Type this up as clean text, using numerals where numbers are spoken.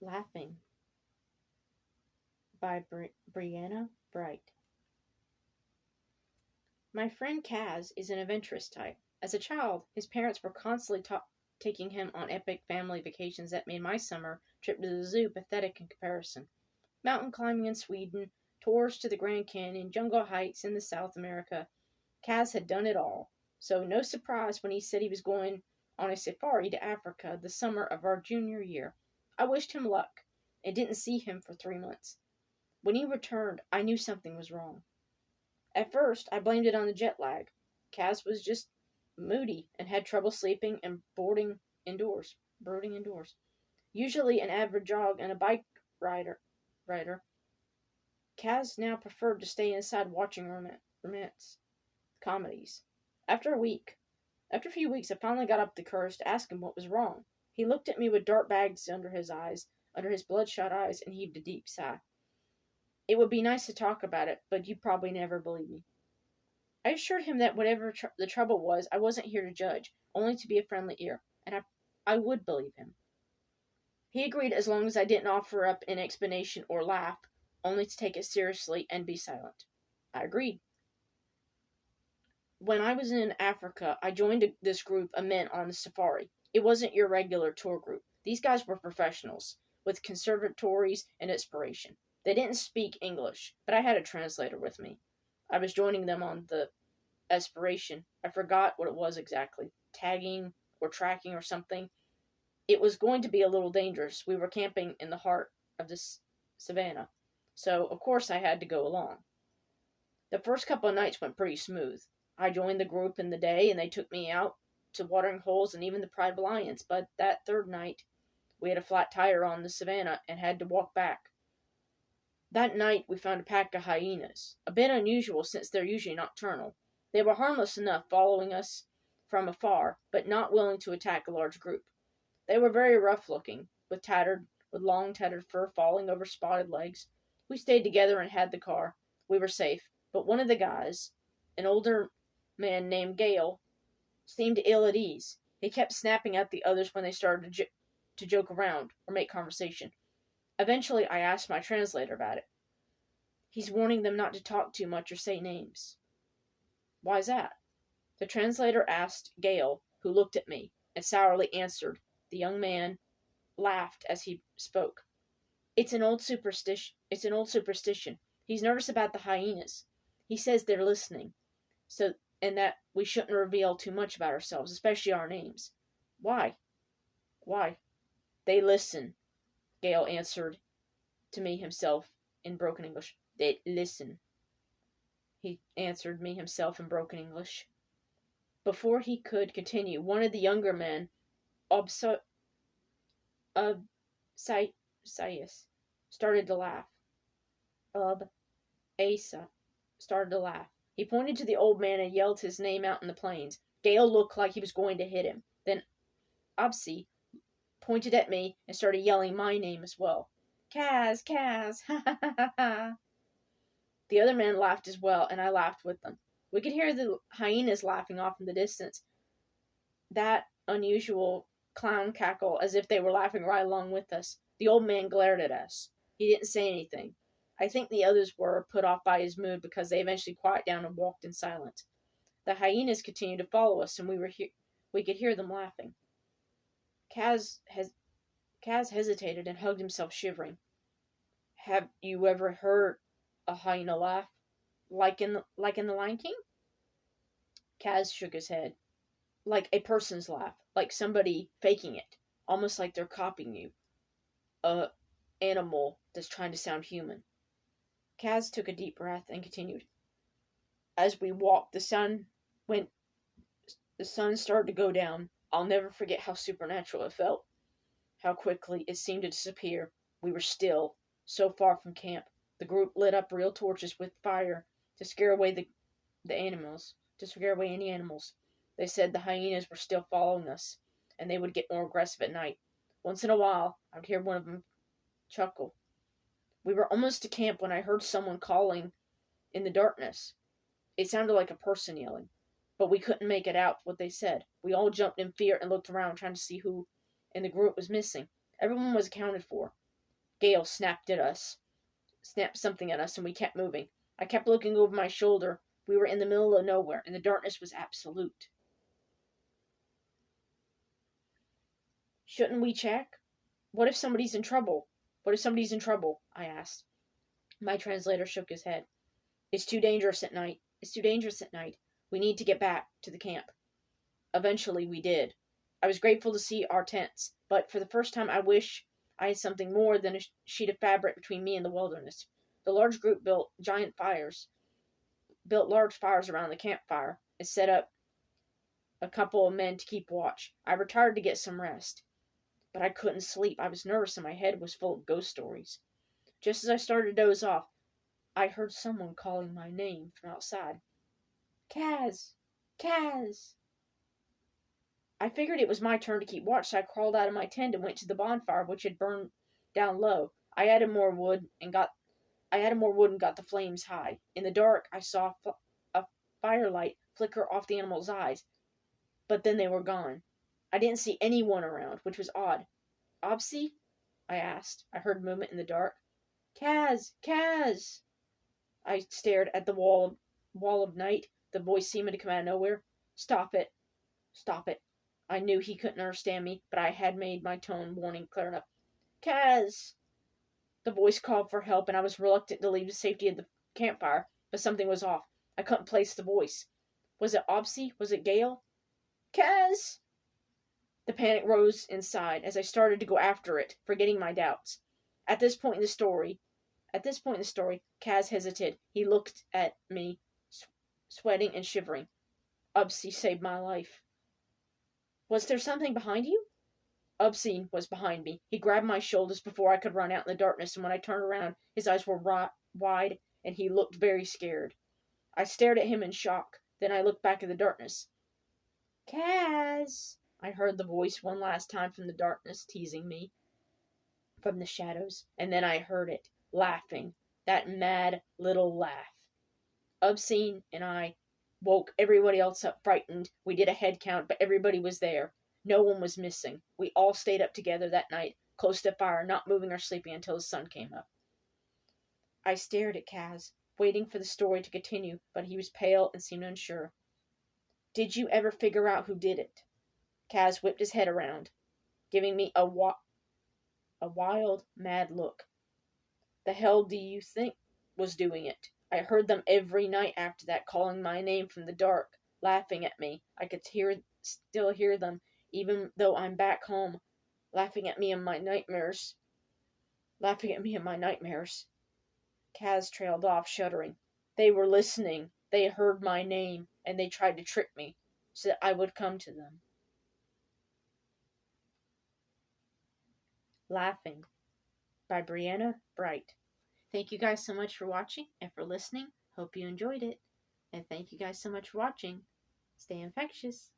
Laughing by Brianna Bright. My friend Kaz is an adventurous type. As a child, his parents were constantly taking him on epic family vacations that made my summer trip to the zoo pathetic in comparison. Mountain climbing in Sweden, tours to the Grand Canyon, jungle hikes in the South America. Kaz had done it all, so no surprise when he said he was going on a safari to Africa the summer of our junior year. I wished him luck, and didn't see him for 3 months. When he returned, I knew something was wrong. At first, I blamed it on the jet lag. Kaz was just moody and had trouble sleeping and brooding indoors. Usually an average jog and a bike rider, Kaz now preferred to stay inside watching romance comedies. After a few weeks, I finally got up the courage to ask him what was wrong. He looked at me with dark bags under his bloodshot eyes, and heaved a deep sigh. It would be nice to talk about it, but you'd probably never believe me. I assured him that whatever the trouble was, I wasn't here to judge, only to be a friendly ear, and I would believe him. He agreed as long as I didn't offer up an explanation or laugh, only to take it seriously and be silent. I agreed. When I was in Africa, I joined this group of men on the safari. It wasn't your regular tour group. These guys were professionals, with conservatories and inspiration. They didn't speak English, but I had a translator with me. I was joining them on the aspiration. I forgot what it was exactly. Tagging or tracking or something. It was going to be a little dangerous. We were camping in the heart of this savannah. So, of course, I had to go along. The first couple of nights went pretty smooth. I joined the group in the day, and they took me out to watering holes and even the Pride of Lions. But that third night, we had a flat tire on the savannah and had to walk back. That night, we found a pack of hyenas, a bit unusual since they're usually nocturnal. They were harmless enough, following us from afar, but not willing to attack a large group. They were very rough-looking, with long tattered fur falling over spotted legs. We stayed together and had the car. We were safe, but one of the guys, an older man named Gale, seemed ill at ease. He kept snapping at the others when they started to joke around or make conversation. Eventually, I asked my translator about it. He's warning them not to talk too much or say names. Why's that? The translator asked Gale, who looked at me, and sourly answered. The young man laughed as he spoke. It's an old superstition. He's nervous about the hyenas. He says they're listening, and that we shouldn't reveal too much about ourselves, especially our names. Why? Why? They listen, Gale answered to me himself in broken English. They listen, he answered me himself in broken English. Before he could continue, one of the younger men, Sias, started to laugh. Asa started to laugh. He pointed to the old man and yelled his name out in the plains. Gale looked like he was going to hit him. Then Absi pointed at me and started yelling my name as well. Kaz, Kaz, ha ha ha ha ha. The other men laughed as well, and I laughed with them. We could hear the hyenas laughing off in the distance. That unusual clown cackle, as if they were laughing right along with us. The old man glared at us. He didn't say anything. I think the others were put off by his mood because they eventually quieted down and walked in silence. The hyenas continued to follow us, and we could hear them laughing. Kaz hesitated and hugged himself, shivering. Have you ever heard a hyena laugh? Like in the Lion King? Kaz shook his head. Like a person's laugh. Like somebody faking it. Almost like they're copying you. A animal that's trying to sound human. Kaz took a deep breath and continued. As we walked, the sun started to go down. I'll never forget how supernatural it felt. How quickly it seemed to disappear. We were still, so far from camp. The group lit up real torches with fire to scare away the animals, to scare away any animals. They said the hyenas were still following us, and they would get more aggressive at night. Once in a while, I would hear one of them chuckle. We were almost to camp when I heard someone calling in the darkness. It sounded like a person yelling, but we couldn't make it out what they said. We all jumped in fear and looked around, trying to see who in the group was missing. Everyone was accounted for. Gale snapped something at us, and we kept moving. I kept looking over my shoulder. We were in the middle of nowhere, and the darkness was absolute. Shouldn't we check? What if somebody's in trouble? What if somebody's in trouble? I asked. My translator shook his head. It's too dangerous at night. It's too dangerous at night. We need to get back to the camp. Eventually, we did. I was grateful to see our tents, but for the first time I wish I had something more than a sheet of fabric between me and the wilderness. The large group built large fires around the campfire, and set up a couple of men to keep watch. I retired to get some rest, but I couldn't sleep. I was nervous and my head was full of ghost stories. Just as I started to doze off, I heard someone calling my name from outside. Kaz! Kaz! I figured it was my turn to keep watch, so I crawled out of my tent and went to the bonfire, which had burned down low. I added more wood and got the flames high. In the dark, I saw a firelight flicker off the animal's eyes, but then they were gone. I didn't see anyone around, which was odd. Obsi? I asked. I heard movement in the dark. Kaz! Kaz! I stared at the wall of night. The voice seemed to come out of nowhere. Stop it. Stop it. I knew he couldn't understand me, but I had made my tone warning clear enough. Kaz! The voice called for help, and I was reluctant to leave the safety of the campfire, but something was off. I couldn't place the voice. Was it Obsi? Was it Gale? Kaz! The panic rose inside as I started to go after it, forgetting my doubts. At this point in the story, Kaz hesitated. He looked at me, sweating and shivering. Obsi saved my life. Was there something behind you? Obscene was behind me. He grabbed my shoulders before I could run out in the darkness, and when I turned around, his eyes were wide, and he looked very scared. I stared at him in shock. Then I looked back at the darkness. Kaz! I heard the voice one last time from the darkness, teasing me from the shadows, and then I heard it, laughing. That mad little laugh. Obscene and I woke everybody else up frightened. We did a head count, but everybody was there. No one was missing. We all stayed up together that night, close to fire, not moving or sleeping until the sun came up. I stared at Kaz, waiting for the story to continue, but he was pale and seemed unsure. Did you ever figure out who did it? Kaz whipped his head around, giving me a wild, mad look. The hell do you think was doing it? I heard them every night after that, calling my name from the dark, laughing at me. I could still hear them, even though I'm back home, laughing at me in my nightmares. Kaz trailed off, shuddering. They were listening. They heard my name, and they tried to trick me, so that I would come to them. Laughing by Breanne Bright. Thank you guys so much for watching and for listening. Hope you enjoyed it. And thank you guys so much for watching. Stay infectious.